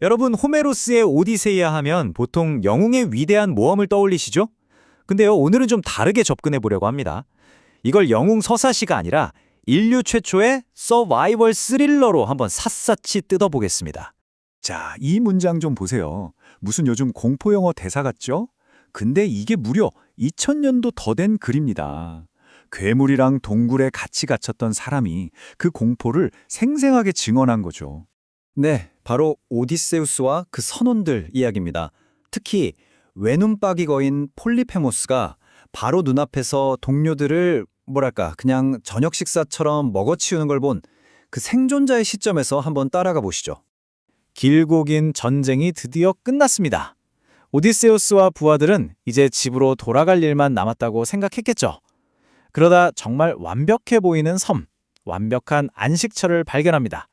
여러분, 호메로스의 오디세이아 하면 보통 영웅의 위대한 모험을 떠올리시죠? 근데요, 오늘은 좀 다르게 접근해 보려고 합니다. 이걸 영웅 서사시가 아니라 인류 최초의 서바이벌 스릴러로 한번 샅샅이 뜯어보겠습니다. 자, 이 문장 좀 보세요. 무슨 요즘 공포영화 대사 같죠? 근데 이게 무려 2000년도 더 된 글입니다. 괴물이랑 동굴에 같이 갇혔던 사람이 그 공포를 생생하게 증언한 거죠. 네, 바로 오디세우스와 그 선원들 이야기입니다. 특히 외눈박이 거인 폴리페모스가 바로 눈앞에서 동료들을 그냥 저녁 식사처럼 먹어치우는 걸 본 그 생존자의 시점에서 한번 따라가 보시죠. 길고 긴 전쟁이 드디어 끝났습니다. 오디세우스와 부하들은 이제 집으로 돌아갈 일만 남았다고 생각했겠죠. 그러다 정말 완벽해 보이는 섬, 완벽한 안식처를 발견합니다.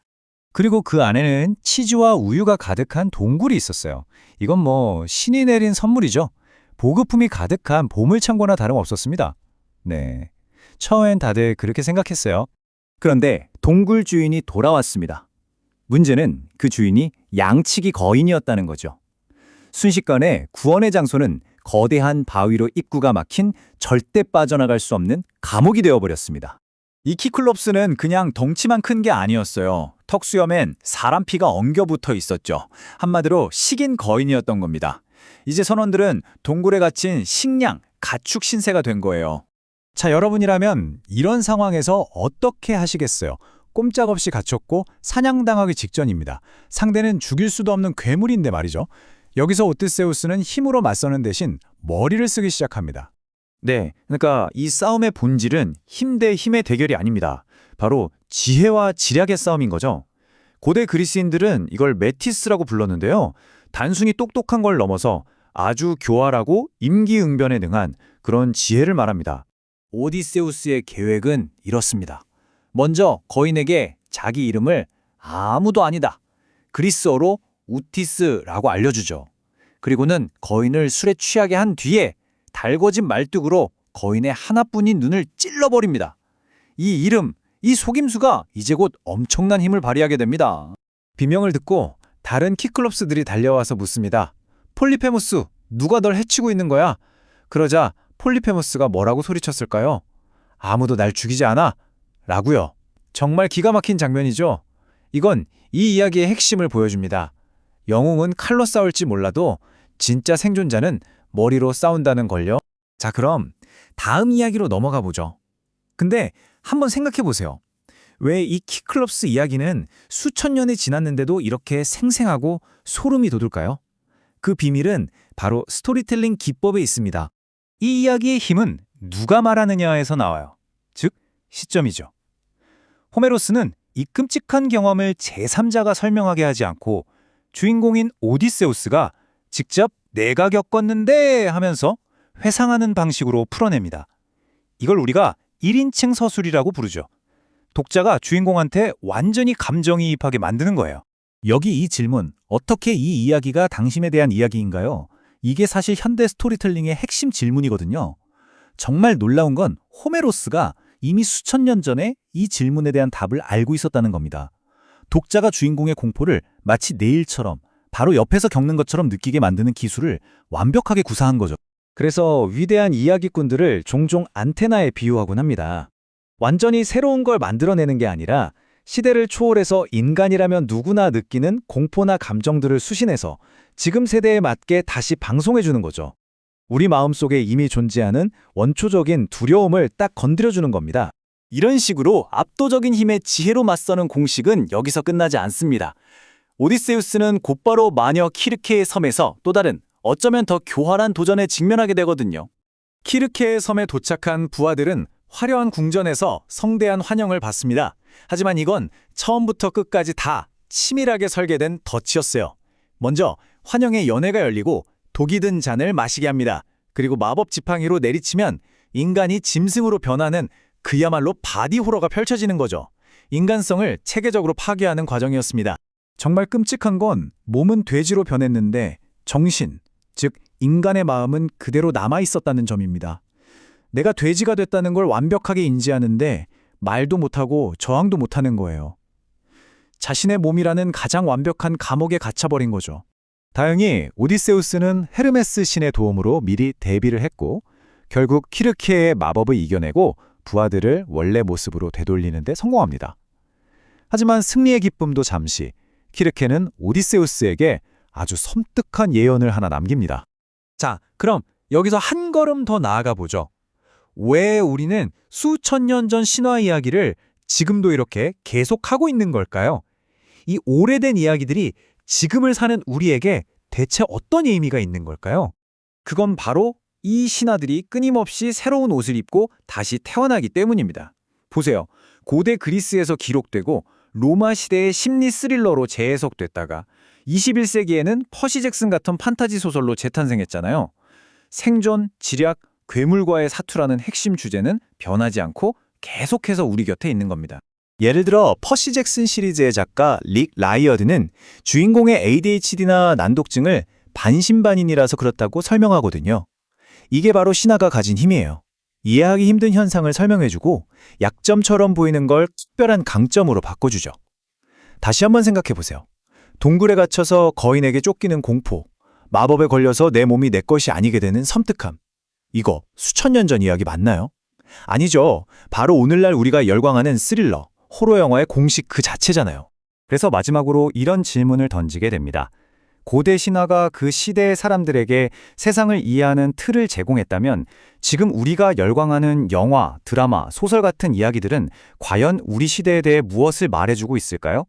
그리고 그 안에는 치즈와 우유가 가득한 동굴이 있었어요. 이건 신이 내린 선물이죠. 보급품이 가득한 보물창고나 다름없었습니다. 네, 처음엔 다들 그렇게 생각했어요. 그런데 동굴 주인이 돌아왔습니다. 문제는 그 주인이 양치기 거인이었다는 거죠. 순식간에 구원의 장소는 거대한 바위로 입구가 막힌 절대 빠져나갈 수 없는 감옥이 되어버렸습니다. 이 키클롭스는 그냥 덩치만 큰 게 아니었어요. 턱수염엔 사람 피가 엉겨붙어 있었죠. 한마디로 식인 거인이었던 겁니다. 이제 선원들은 동굴에 갇힌 식량, 가축 신세가 된 거예요. 자, 여러분이라면 이런 상황에서 어떻게 하시겠어요? 꼼짝없이 갇혔고 사냥당하기 직전입니다. 상대는 죽일 수도 없는 괴물인데 말이죠. 여기서 오드세우스는 힘으로 맞서는 대신 머리를 쓰기 시작합니다. 네, 그러니까 이 싸움의 본질은 힘 대 힘의 대결이 아닙니다. 바로 지혜와 지략의 싸움인 거죠. 고대 그리스인들은 이걸 메티스라고 불렀는데요. 단순히 똑똑한 걸 넘어서 아주 교활하고 임기응변에 능한 그런 지혜를 말합니다. 오디세우스의 계획은 이렇습니다. 먼저 거인에게 자기 이름을 아무도 아니다, 그리스어로 우티스라고 알려주죠. 그리고는 거인을 술에 취하게 한 뒤에 달궈진 말뚝으로 거인의 하나뿐인 눈을 찔러버립니다. 이 이름, 이 속임수가 이제 곧 엄청난 힘을 발휘하게 됩니다. 비명을 듣고 다른 키클롭스들이 달려와서 묻습니다. 폴리페모스, 누가 널 해치고 있는 거야? 그러자 폴리페모스가 뭐라고 소리쳤을까요? 아무도 날 죽이지 않아? 라고요. 정말 기가 막힌 장면이죠. 이건 이 이야기의 핵심을 보여줍니다. 영웅은 칼로 싸울지 몰라도 진짜 생존자는 머리로 싸운다는 걸요. 자, 그럼 다음 이야기로 넘어가 보죠. 근데 한번 생각해 보세요. 왜 이 키클롭스 이야기는 수천 년이 지났는데도 이렇게 생생하고 소름이 돋을까요? 그 비밀은 바로 스토리텔링 기법에 있습니다. 이 이야기의 힘은 누가 말하느냐에서 나와요. 즉, 시점이죠. 호메로스는 이 끔찍한 경험을 제3자가 설명하게 하지 않고 주인공인 오디세우스가 직접 내가 겪었는데 하면서 회상하는 방식으로 풀어냅니다. 이걸 우리가 1인칭 서술이라고 부르죠. 독자가 주인공한테 완전히 감정이입하게 만드는 거예요. 여기 이 질문, 어떻게 이 이야기가 당신에 대한 이야기인가요? 이게 사실 현대 스토리텔링의 핵심 질문이거든요. 정말 놀라운 건 호메로스가 이미 수천 년 전에 이 질문에 대한 답을 알고 있었다는 겁니다. 독자가 주인공의 공포를 마치 내 일처럼 바로 옆에서 겪는 것처럼 느끼게 만드는 기술을 완벽하게 구사한 거죠. 그래서 위대한 이야기꾼들을 종종 안테나에 비유하곤 합니다. 완전히 새로운 걸 만들어내는 게 아니라 시대를 초월해서 인간이라면 누구나 느끼는 공포나 감정들을 수신해서 지금 세대에 맞게 다시 방송해주는 거죠. 우리 마음속에 이미 존재하는 원초적인 두려움을 딱 건드려주는 겁니다. 이런 식으로 압도적인 힘의 지혜로 맞서는 공식은 여기서 끝나지 않습니다. 오디세우스는 곧바로 마녀 키르케의 섬에서 또 다른 어쩌면 더 교활한 도전에 직면하게 되거든요. 키르케의 섬에 도착한 부하들은 화려한 궁전에서 성대한 환영을 받습니다. 하지만 이건 처음부터 끝까지 다 치밀하게 설계된 덫이었어요. 먼저 환영의 연회가 열리고 독이 든 잔을 마시게 합니다. 그리고 마법 지팡이로 내리치면 인간이 짐승으로 변하는 그야말로 바디 호러가 펼쳐지는 거죠. 인간성을 체계적으로 파괴하는 과정이었습니다. 정말 끔찍한 건 몸은 돼지로 변했는데 정신, 즉 인간의 마음은 그대로 남아있었다는 점입니다. 내가 돼지가 됐다는 걸 완벽하게 인지하는데 말도 못하고 저항도 못하는 거예요. 자신의 몸이라는 가장 완벽한 감옥에 갇혀버린 거죠. 다행히 오디세우스는 헤르메스 신의 도움으로 미리 대비를 했고 결국 키르케의 마법을 이겨내고 부하들을 원래 모습으로 되돌리는 데 성공합니다. 하지만 승리의 기쁨도 잠시, 키르케는 오디세우스에게 아주 섬뜩한 예언을 하나 남깁니다. 자, 그럼 여기서 한 걸음 더 나아가 보죠. 왜 우리는 수천 년 전 신화 이야기를 지금도 이렇게 계속하고 있는 걸까요? 이 오래된 이야기들이 지금을 사는 우리에게 대체 어떤 의미가 있는 걸까요? 그건 바로 이 신하들이 끊임없이 새로운 옷을 입고 다시 태어나기 때문입니다. 보세요. 고대 그리스에서 기록되고 로마 시대의 심리 스릴러로 재해석됐다가 21세기에는 퍼시 잭슨 같은 판타지 소설로 재탄생했잖아요. 생존, 지략, 괴물과의 사투라는 핵심 주제는 변하지 않고 계속해서 우리 곁에 있는 겁니다. 예를 들어 퍼시 잭슨 시리즈의 작가 릭 라이어드는 주인공의 ADHD나 난독증을 반신반인이라서 그렇다고 설명하거든요. 이게 바로 신화가 가진 힘이에요. 이해하기 힘든 현상을 설명해주고 약점처럼 보이는 걸 특별한 강점으로 바꿔주죠. 다시 한번 생각해보세요. 동굴에 갇혀서 거인에게 쫓기는 공포, 마법에 걸려서 내 몸이 내 것이 아니게 되는 섬뜩함. 이거 수천 년 전 이야기 맞나요? 아니죠. 바로 오늘날 우리가 열광하는 스릴러, 호러 영화의 공식 그 자체잖아요. 그래서 마지막으로 이런 질문을 던지게 됩니다. 고대 신화가 그 시대의 사람들에게 세상을 이해하는 틀을 제공했다면 지금 우리가 열광하는 영화, 드라마, 소설 같은 이야기들은 과연 우리 시대에 대해 무엇을 말해주고 있을까요?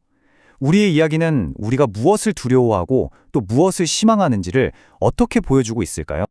우리의 이야기는 우리가 무엇을 두려워하고 또 무엇을 희망하는지를 어떻게 보여주고 있을까요?